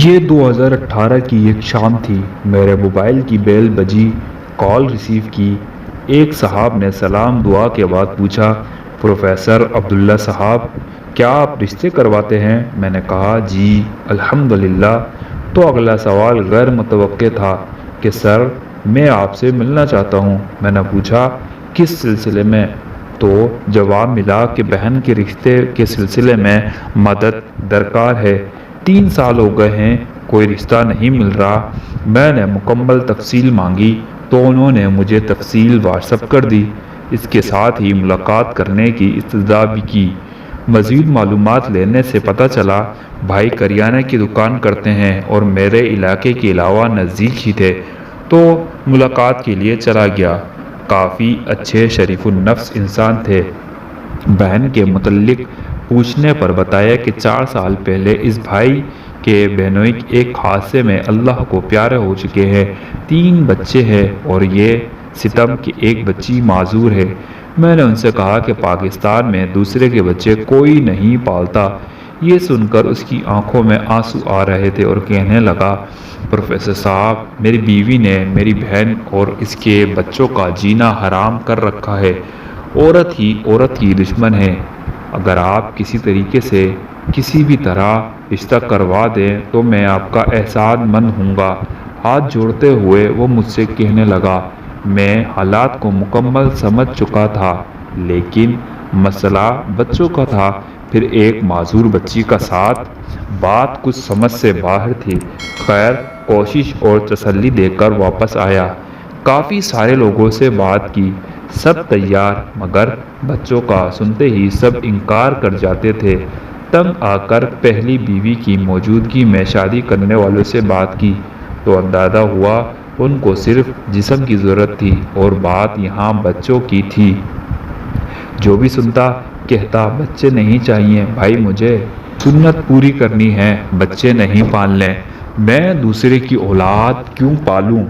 یہ 2018 کی ایک شام تھی۔ میرے موبائل کی بیل بجی، کال ریسیو کی۔ ایک صاحب نے سلام دعا کے بعد پوچھا، پروفیسر عبداللہ صاحب، کیا آپ رشتے کرواتے ہیں؟ میں نے کہا جی الحمدللہ۔ تو اگلا سوال غیر متوقع تھا کہ سر میں آپ سے ملنا چاہتا ہوں۔ میں نے پوچھا کس سلسلے میں؟ تو جواب ملا کہ بہن کے رشتے کے سلسلے میں مدد درکار ہے۔ 3 سال ہو گئے ہیں، کوئی رشتہ نہیں مل رہا۔ میں نے مکمل تفصیل مانگی تو انہوں نے مجھے تفصیل واٹس ایپ کر دی۔ اس کے ساتھ ہی ملاقات کرنے کی استدعا بھی کی۔ مزید معلومات لینے سے پتہ چلا بھائی کریانے کی دکان کرتے ہیں اور میرے علاقے کے علاوہ نزدیک ہی تھے، تو ملاقات کے لیے چلا گیا۔ کافی اچھے شریف النفس انسان تھے۔ بہن کے متعلق پوچھنے پر بتایا کہ 4 سال پہلے اس بھائی کے بہنوئی ایک حادثے میں اللہ کو پیارے ہو چکے ہیں۔ 3 بچے ہیں اور یہ ستم کہ ایک بچی معذور ہے۔ میں نے ان سے کہا کہ پاکستان میں دوسرے کے بچے کوئی نہیں پالتا۔ یہ سن کر اس کی آنکھوں میں آنسو آ رہے تھے اور کہنے لگا، پروفیسر صاحب، میری بیوی نے میری بہن اور اس کے بچوں کا جینا حرام کر رکھا ہے۔ عورت ہی دشمن ہے۔ اگر آپ کسی طریقے سے کسی بھی طرح رشتہ کروا دیں تو میں آپ کا احسان مند ہوں گا۔ ہاتھ جوڑتے ہوئے وہ مجھ سے کہنے لگا، میں حالات کو مکمل سمجھ چکا تھا، لیکن مسئلہ بچوں کا تھا، پھر ایک معذور بچی کا ساتھ، بات کچھ سمجھ سے باہر تھی۔ خیر، کوشش اور تسلی دے کر واپس آیا۔ کافی سارے لوگوں سے بات کی، سب تیار، مگر بچوں کا سنتے ہی سب انکار کر جاتے تھے۔ تنگ آ کر پہلی بیوی کی موجودگی میں شادی کرنے والوں سے بات کی تو اندازہ ہوا ان کو صرف جسم کی ضرورت تھی اور بات یہاں بچوں کی تھی۔ جو بھی سنتا کہتا، بچے نہیں چاہیے بھائی، مجھے سنت پوری کرنی ہے، بچے نہیں پالنے۔ میں دوسرے کی اولاد کیوں پالوں؟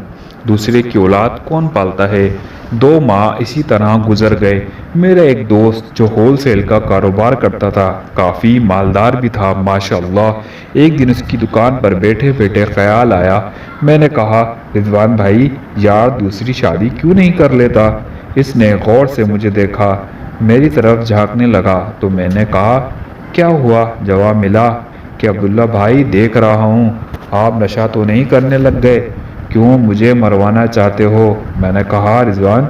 دوسرے کی اولاد کون پالتا ہے؟ 2 ماہ اسی طرح گزر گئے۔ میرا ایک دوست جو ہول سیل کا کاروبار کرتا تھا، کافی مالدار بھی تھا ماشاءاللہ۔ ایک دن اس کی دکان پر بیٹھے بیٹھے خیال آیا۔ میں نے کہا، رضوان بھائی، یار دوسری شادی کیوں نہیں کر لیتا؟ اس نے غور سے مجھے دیکھا، میری طرف جھانکنے لگا تو میں نے کہا، کیا ہوا؟ جواب ملا کہ عبداللہ بھائی، دیکھ رہا ہوں آپ نشہ تو نہیں کرنے لگ گئے، کیوں مجھے مروانا چاہتے ہو؟ میں نے کہا، رضوان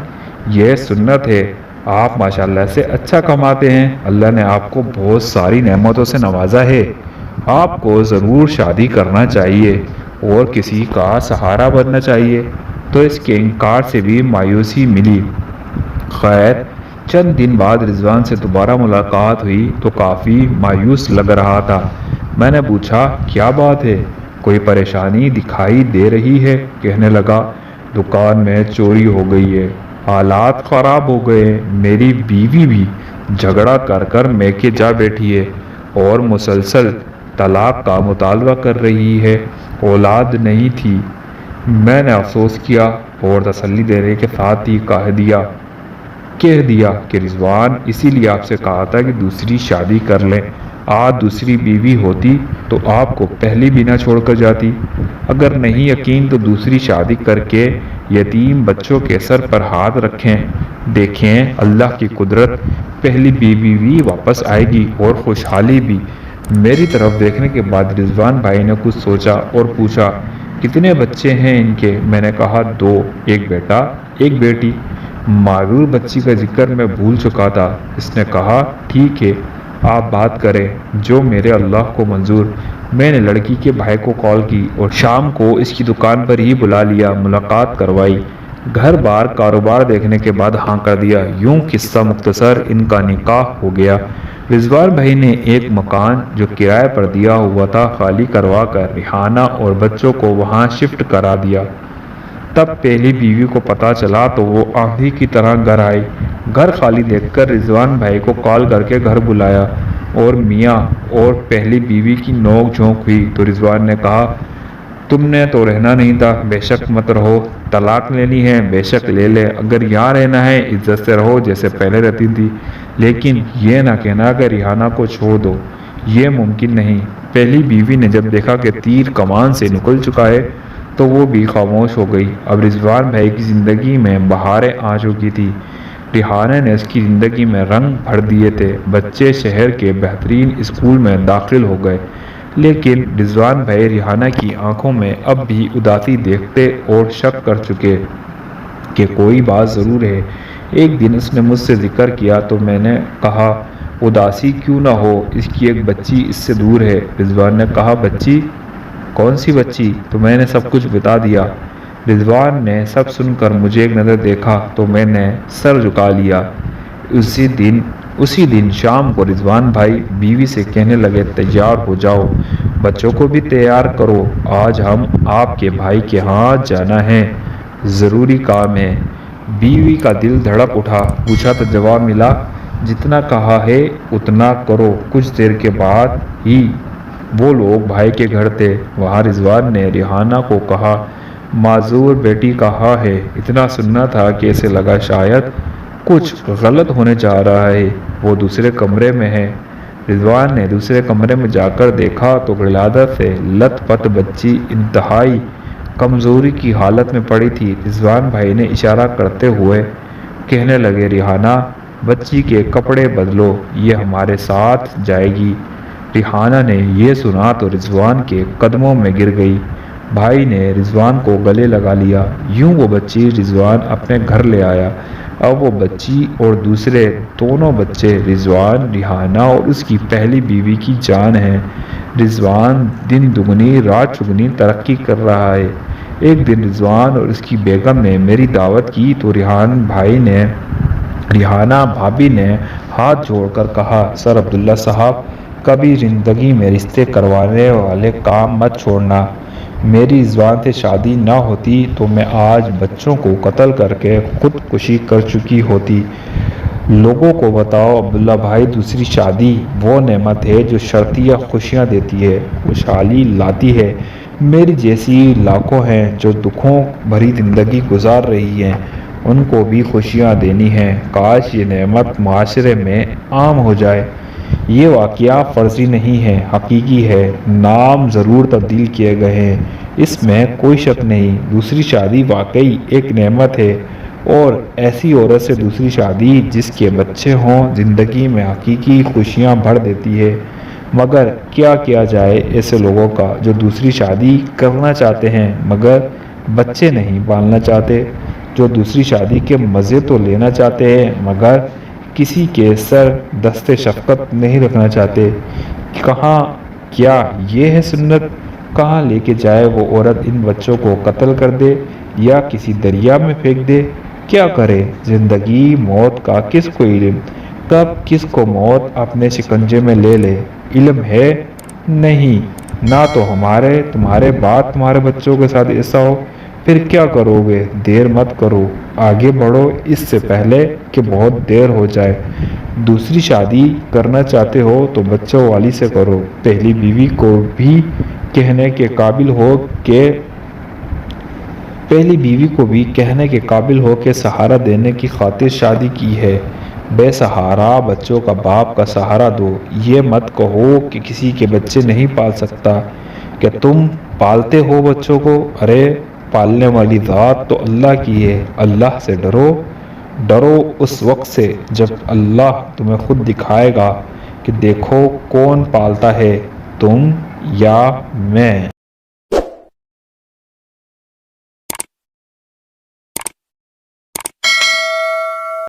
یہ سنت ہے، آپ ماشاءاللہ سے اچھا کماتے ہیں، اللہ نے آپ کو بہت ساری نعمتوں سے نوازا ہے، آپ کو ضرور شادی کرنا چاہیے اور کسی کا سہارا بننا چاہیے۔ تو اس کے انکار سے بھی مایوسی ملی۔ خیر، چند دن بعد رضوان سے دوبارہ ملاقات ہوئی تو کافی مایوس لگ رہا تھا۔ میں نے پوچھا، کیا بات ہے؟ کوئی پریشانی دکھائی دے رہی ہے؟ کہنے لگا، دکان میں چوری ہو گئی ہے، حالات خراب ہو گئے، میری بیوی بھی جھگڑا کر کر میکے جا بیٹھی ہے اور مسلسل طلاق کا مطالبہ کر رہی ہے، اولاد نہیں تھی۔ میں نے افسوس کیا اور تسلی دینے کے ساتھ ہی کہہ دیا کہ رضوان، اسی لیے آپ سے کہا تھا کہ دوسری شادی کر لیں، آج دوسری بیوی ہوتی تو آپ کو پہلی بھی نہ چھوڑ کر جاتی۔ اگر نہیں یقین تو دوسری شادی کر کے یتیم بچوں کے سر پر ہاتھ رکھیں، دیکھیں اللہ کی قدرت، پہلی بیوی بھی واپس آئے گی اور خوشحالی بھی۔ میری طرف دیکھنے کے بعد رضوان بھائی نے کچھ سوچا اور پوچھا، کتنے بچے ہیں ان کے؟ میں نے کہا، 2، ایک بیٹا ایک بیٹی۔ معذور بچی کا ذکر میں بھول چکا تھا۔ اس نے کہا، ٹھیک ہے، آپ بات کریں جو میرے اللہ کو منظور۔ میں نے لڑکی کے بھائی کو کال کی اور شام کو اس کی دکان پر ہی بلا لیا، ملاقات کروائی، گھر بار کاروبار دیکھنے کے بعد ہاں کر دیا۔ یوں قصہ مختصر، ان کا نکاح ہو گیا۔ رضوان بھائی نے ایک مکان جو کرائے پر دیا ہوا تھا خالی کروا کر ریحانہ اور بچوں کو وہاں شفٹ کرا دیا۔ تب پہلی بیوی کو پتہ چلا تو وہ آندھی کی طرح گھر آئی۔ گھر خالی دیکھ کر رضوان بھائی کو کال کر کے گھر بلایا اور میاں اور پہلی بیوی کی نوک جھونک ہوئی تو رضوان نے کہا، تم نے تو رہنا نہیں تھا، بے شک مت رہو، طلاق لینی ہے بے شک لے لے، اگر یہاں رہنا ہے عزت سے رہو جیسے پہلے رہتی تھی، لیکن یہ نہ کہنا کہ ریحانہ کو چھوڑ دو، یہ ممکن نہیں۔ پہلی بیوی نے جب دیکھا کہ تیر کمان سے نکل چکا ہے تو وہ بھی خاموش ہو گئی۔ اب رضوان بھائی کی زندگی میں بہاریں آ چکی تھی۔ ریحانہ نے اس کی زندگی میں رنگ بھر دیے تھے۔ بچے شہر کے بہترین اسکول میں داخل ہو گئے، لیکن رضوان بھائی ریحانہ کی آنکھوں میں اب بھی اداسی دیکھتے اور شک کر چکے کہ کوئی بات ضرور ہے۔ ایک دن اس نے مجھ سے ذکر کیا تو میں نے کہا اداسی کیوں نہ ہو، اس کی ایک بچی اس سے دور ہے۔ رضوان نے کہا بچی؟ کون سی بچی؟ تو میں نے سب کچھ بتا دیا۔ رضوان نے سب سن کر مجھے ایک نظر دیکھا تو میں نے سر جھکا لیا۔ اسی دن شام کو رضوان بھائی بیوی سے کہنے لگے تیار ہو جاؤ، بچوں کو بھی تیار کرو، آج ہم آپ کے بھائی کے ہاں جانا ہے، ضروری کام ہے۔ بیوی کا دل دھڑک اٹھا۔ پوچھا تو جواب ملا جتنا کہا ہے اتنا کرو۔ کچھ دیر کے بعد ہی وہ لوگ بھائی کے گھر تھے۔ وہاں رضوان نے ریحانہ کو کہا معذور بیٹی کہاں ہے؟ اتنا سننا تھا کہ اسے لگا شاید کچھ غلط ہونے جا رہا ہے۔ وہ دوسرے کمرے میں ہے۔ رضوان نے دوسرے کمرے میں جا کر دیکھا تو ولادت سے لت پت بچی انتہائی کمزوری کی حالت میں پڑی تھی۔ رضوان بھائی نے اشارہ کرتے ہوئے کہنے لگے ریحانہ بچی کے کپڑے بدلو، یہ ہمارے ساتھ جائے گی۔ ریحانہ نے یہ سنا تو رضوان کے قدموں میں گر گئی۔ بھائی نے رضوان کو گلے لگا لیا۔ یوں وہ بچی رضوان اپنے گھر لے آیا۔ اب وہ بچی اور دوسرے دونوں بچے رضوان، ریحانہ اور اس کی پہلی بیوی کی جان ہیں۔ رضوان دن دگنی رات چگنی ترقی کر رہا ہے۔ ایک دن رضوان اور اس کی بیگم نے میری دعوت کی تو ریحانہ بھابی نے ہاتھ جوڑ کر کہا سر عبداللہ صاحب کبھی زندگی میں رشتے کروانے والے کام مت چھوڑنا۔ میری رضوان سے شادی نہ ہوتی تو میں آج بچوں کو قتل کر کے خودکشی کر چکی ہوتی۔ لوگوں کو بتاؤ عبداللہ بھائی دوسری شادی وہ نعمت ہے جو شرطیہ خوشیاں دیتی ہے، خوشحالی لاتی ہے۔ میری جیسی لاکھوں ہیں جو دکھوں بھری زندگی گزار رہی ہیں، ان کو بھی خوشیاں دینی ہیں۔ کاش یہ نعمت معاشرے میں عام ہو جائے۔ یہ واقعہ فرضی نہیں ہے، حقیقی ہے۔ نام ضرور تبدیل کیے گئے ہیں، اس میں کوئی شک نہیں۔ دوسری شادی واقعی ایک نعمت ہے، اور ایسی عورت سے دوسری شادی جس کے بچے ہوں زندگی میں حقیقی خوشیاں بھر دیتی ہے۔ مگر کیا کیا جائے ایسے لوگوں کا جو دوسری شادی کرنا چاہتے ہیں مگر بچے نہیں پالنا چاہتے، جو دوسری شادی کے مزے تو لینا چاہتے ہیں مگر کسی کے سر دست شفقت نہیں رکھنا چاہتے۔ کہاں کیا یہ ہے سنت؟ کہاں لے کے جائے وہ عورت ان بچوں کو قتل کر دے یا کسی دریا میں پھینک دے؟ کیا کرے؟ زندگی موت کا کس کو علم؟ کب کس کو موت اپنے شکنجے میں لے لے؟ علم ہے نہیں۔ نہ تو تمہارے بعد تمہارے بچوں کے ساتھ ایسا ہو، پھر کیا کرو گے؟ دیر مت کرو، آگے بڑھو اس سے پہلے کہ بہت دیر ہو جائے۔ دوسری شادی کرنا چاہتے ہو تو بچوں والی سے کرو۔ پہلی بیوی کو بھی کہنے کے قابل ہو کہ سہارا دینے کی خاطر شادی کی ہے۔ بے سہارا بچوں کا باپ کا سہارا دو۔ یہ مت کہو کہ کسی کے بچے نہیں پال سکتا۔ کہ تم پالتے ہو بچوں کو؟ ارے پالنے والی ذات تو اللہ کی ہے۔ اللہ سے ڈرو اس وقت سے جب اللہ تمہیں خود دکھائے گا کہ دیکھو کون پالتا ہے، تم یا میں۔